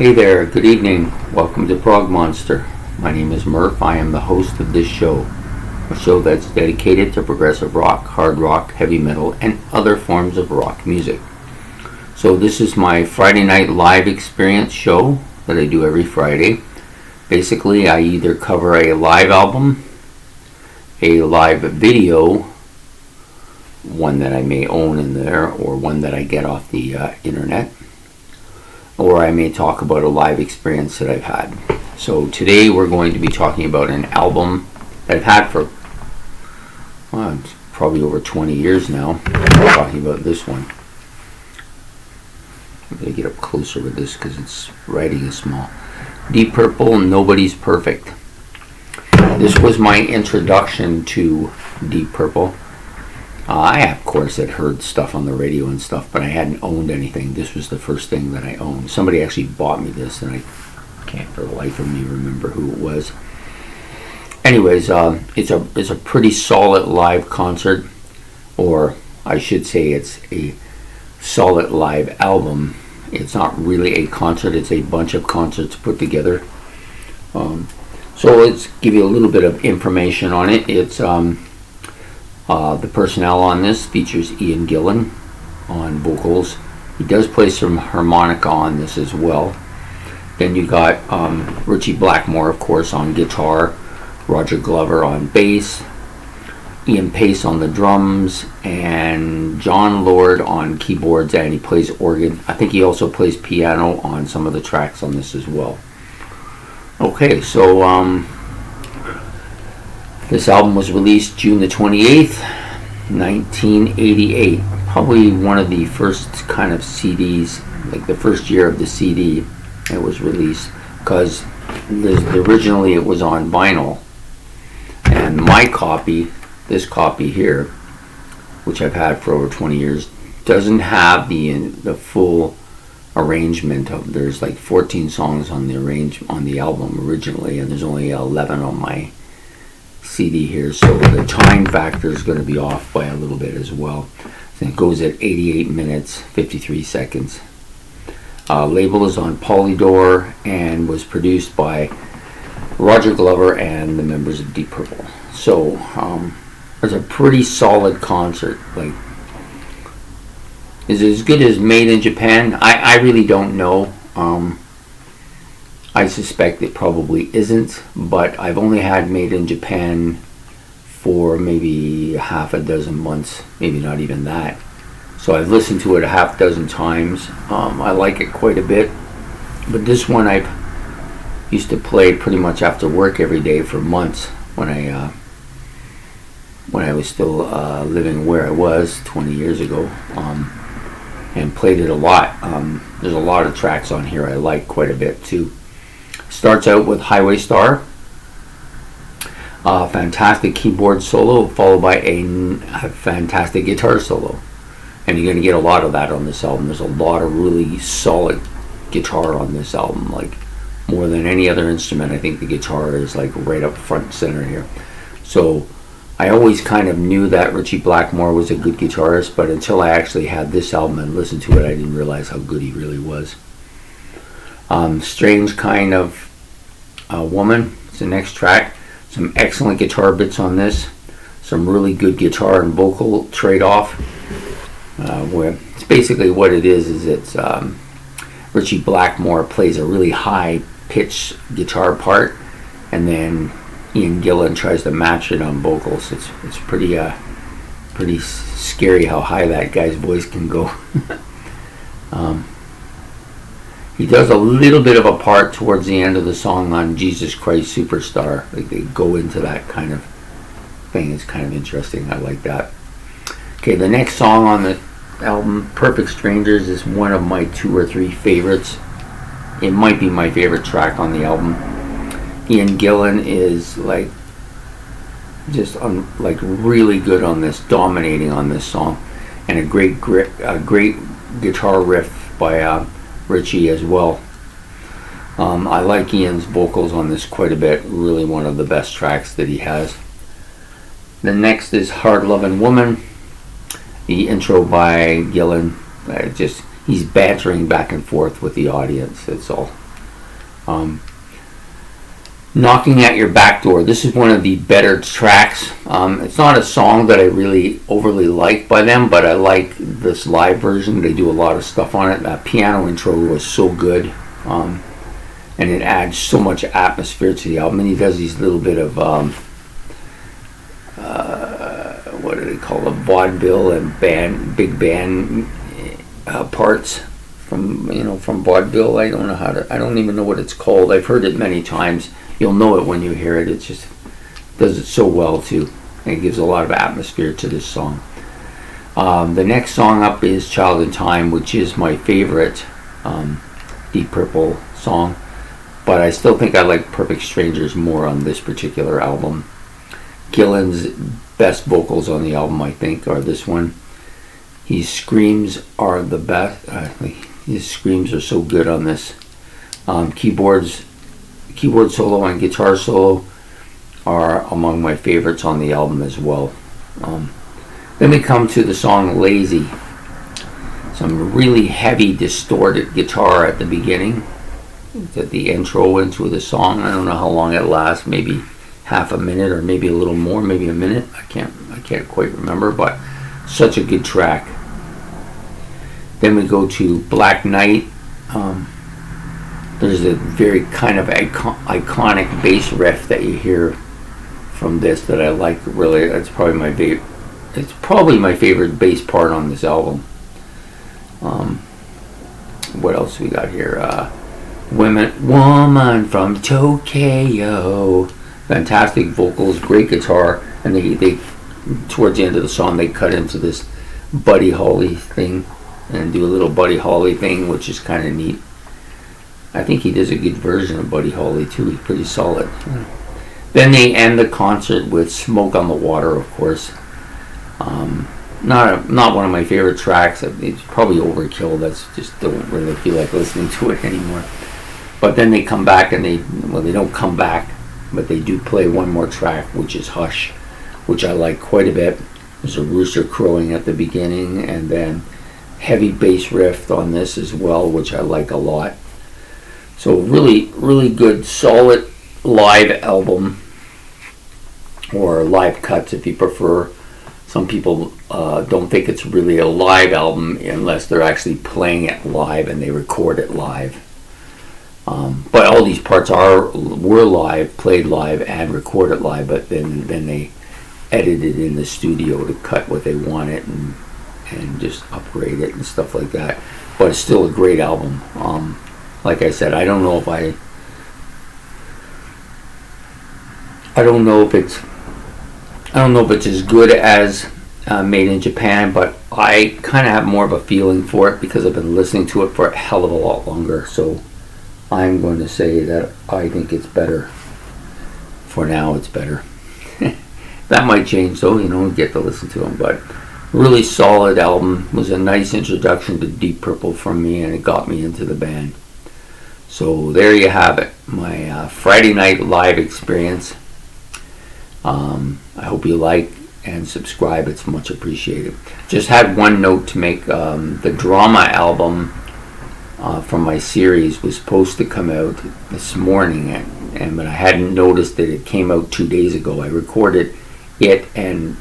Hey there, good evening. Welcome to Prog Monster. My name is Murph. I am the host of this show, a show that's dedicated to progressive rock, hard rock, heavy metal, and other forms of rock music. So this is my Friday night live experience show that I do every Friday. Basically, I either cover a live album, a live video, one that I may own in there, or one that I get off the internet, or I may talk about a live experience that I've had. So today we're going to be talking about an album that I've had for it's probably over 20 years now. We're talking about this one. I'm going to get up closer with this because its writing is small. Deep Purple, Nobody's Perfect. This was my introduction to Deep Purple. I, of course, had heard stuff on the radio and stuff, but I hadn't owned anything. This was the first thing that I owned. Somebody actually bought me this, and I can't for the life of me remember who it was. Anyways, it's a pretty solid live concert, or I should say it's a solid live album. It's not really a concert, it's a bunch of concerts put together. So let's give you a little bit of information on it. It's the personnel on this features Ian Gillan on vocals. He does play some harmonica on this as well. Then you got Ritchie Blackmore, of course, on guitar, Roger Glover on bass, Ian Pace on the drums, and John Lord on keyboards, and he plays organ. I think he also plays piano on some of the tracks on this as well. Okay, so this album was released June the 28th, 1988. Probably one of the first kind of CDs, like the first year of the CD it was released, because originally it was on vinyl. And my copy, this copy here, which I've had for over 20 years, doesn't have the full arrangement of. There's like 14 songs on the album originally, and there's only 11 on my CD here, so the time factor is going to be off by a little bit as well. And it goes at 88 minutes 53 seconds. Label is on Polydor and was produced by Roger Glover and the members of Deep Purple. So it's a pretty solid concert. Like, is it as good as Made in Japan? I really don't know. I suspect it probably isn't, but I've only had Made in Japan for maybe half a dozen months, maybe not even that. So I've listened to it a half dozen times. I like it quite a bit, but this one I've used to play pretty much after work every day for months when I was still living where I was 20 years ago, and played it a lot. There's a lot of tracks on here I like quite a bit too. Starts out with Highway Star, fantastic keyboard solo, followed by a fantastic guitar solo. And you're going to get a lot of that on this album. There's a lot of really solid guitar on this album, like more than any other instrument. I think the guitar is like right up front center here. So I always kind of knew that Ritchie Blackmore was a good guitarist, but until I actually had this album and listened to it, I didn't realize how good he really was. Strange Kind of Woman, it's the next track. Some excellent guitar bits on this. Some really good guitar and vocal trade-off. Where it's basically what it is it's Ritchie Blackmore plays a really high-pitched guitar part, and then Ian Gillan tries to match it on vocals. It's pretty scary how high that guy's voice can go. He does a little bit of a part towards the end of the song on Jesus Christ Superstar. Like they go into that kind of thing. It's kind of interesting. I like that. Okay, the next song on the album, Perfect Strangers, is one of my 2 or 3 favorites. It might be my favorite track on the album. Ian Gillan is like just like really good on this, dominating on this song, and a great guitar riff by Ritchie as well. I like Ian's vocals on this quite a bit. Really one of the best tracks that he has. The next is Hard Lovin' Woman. The intro by Gillan. He's bantering back and forth with the audience. That's all. Um, Knocking at Your Back Door. This is one of the better tracks. It's not a song that I really overly like by them, but I like this live version. They do a lot of stuff on it. That piano intro was so good, and it adds so much atmosphere to the album. And he does these little bit of what do they call it, vaudeville and big band parts from vaudeville. I don't even know what it's called. I've heard it many times. You'll know it when you hear it. It just does it so well too. And it gives a lot of atmosphere to this song. The next song up is Child in Time, which is my favorite Deep Purple song, but I still think I like Perfect Strangers more on this particular album. Gillan's best vocals on the album, I think, are this one. His screams are the best. His screams are so good on this. Keyboard solo and guitar solo are among my favorites on the album as well. Then we come to the song Lazy. Some really heavy distorted guitar at the beginning, at the intro into the song. I don't know how long it lasts, maybe half a minute or maybe a little more, maybe a minute. I can't quite remember, but such a good track. Then we go to Black Knight. There's a very kind of iconic bass riff that you hear from this that I like. Really, it's probably my favorite bass part on this album. What else we got here? Woman from Tokyo. Fantastic vocals, great guitar, and they towards the end of the song they cut into this Buddy Holly thing and do a little Buddy Holly thing, which is kind of neat. I think he does a good version of Buddy Holly too. He's pretty solid. Then they end the concert with Smoke on the Water, of course. Not one of my favorite tracks. It's probably overkill. That's just don't really feel like listening to it anymore. But then they come back and they don't come back, but they do play one more track, which is Hush, which I like quite a bit. There's a rooster crowing at the beginning, and then heavy bass riff on this as well, which I like a lot. So really, really good, solid live album, or live cuts if you prefer. Some people don't think it's really a live album unless they're actually playing it live and they record it live. But all these parts were live, played live, and recorded live. But then they edited in the studio to cut what they wanted and just upgrade it and stuff like that. But it's still a great album. Like I said, I don't know if it's as good as Made in Japan, but I kind of have more of a feeling for it because I've been listening to it for a hell of a lot longer. So I'm going to say that I think it's better. For now, it's better. That might change, though. Get to listen to them, but really solid album. It was a nice introduction to Deep Purple from me, and it got me into the band. So there you have it, my Friday night live experience. I hope you like and subscribe. It's much appreciated. Just had one note to make. The Drama album from my series was supposed to come out this morning, but I hadn't noticed that it came out 2 days ago. I recorded it, and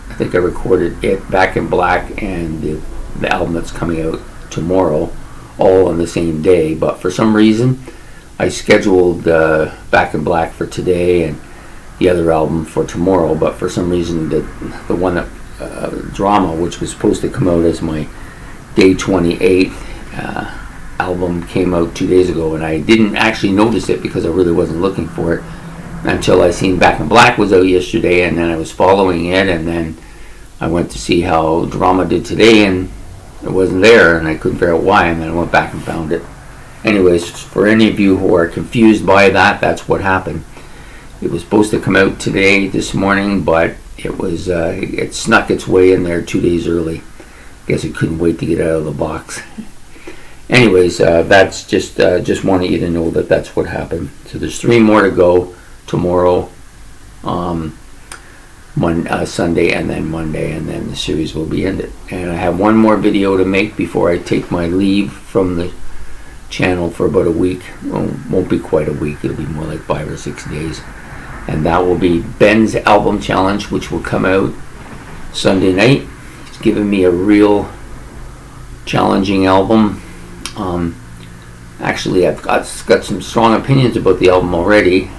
I think I recorded it, Back in Black, and the album that's coming out tomorrow, all on the same day. But for some reason, I scheduled Back in Black for today and the other album for tomorrow. But for some reason, the one that Drama, which was supposed to come out as my Day 28 album, came out 2 days ago, and I didn't actually notice it because I really wasn't looking for it until I seen Back in Black was out yesterday, and then I was following it, and then I went to see how Drama did today, and it wasn't there, and I couldn't figure out why, and then I went back and found it. Anyways, for any of you who are confused by that, that's what happened. It was supposed to come out today, this morning, but it snuck its way in there 2 days early. Guess it couldn't wait to get out of the box. Anyways, that's just wanted you to know that that's what happened. So there's 3 more to go tomorrow, Sunday, and then Monday, and then the series will be ended. And I have one more video to make before I take my leave from the channel for about a week. Well, won't be quite a week. It'll be more like 5 or 6 days. And that will be Ben's album challenge, which will come out Sunday night. He's given me a real challenging album. Actually, I've got some strong opinions about the album already,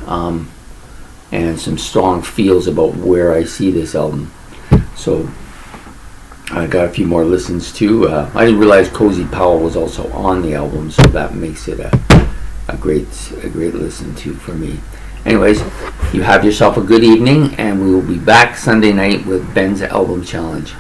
and some strong feels about where I see this album. So I got a few more listens too. I didn't realize Cozy Powell was also on the album, so that makes it a great listen to for me. Anyways, you have yourself a good evening, and we will be back Sunday night with Ben's album challenge.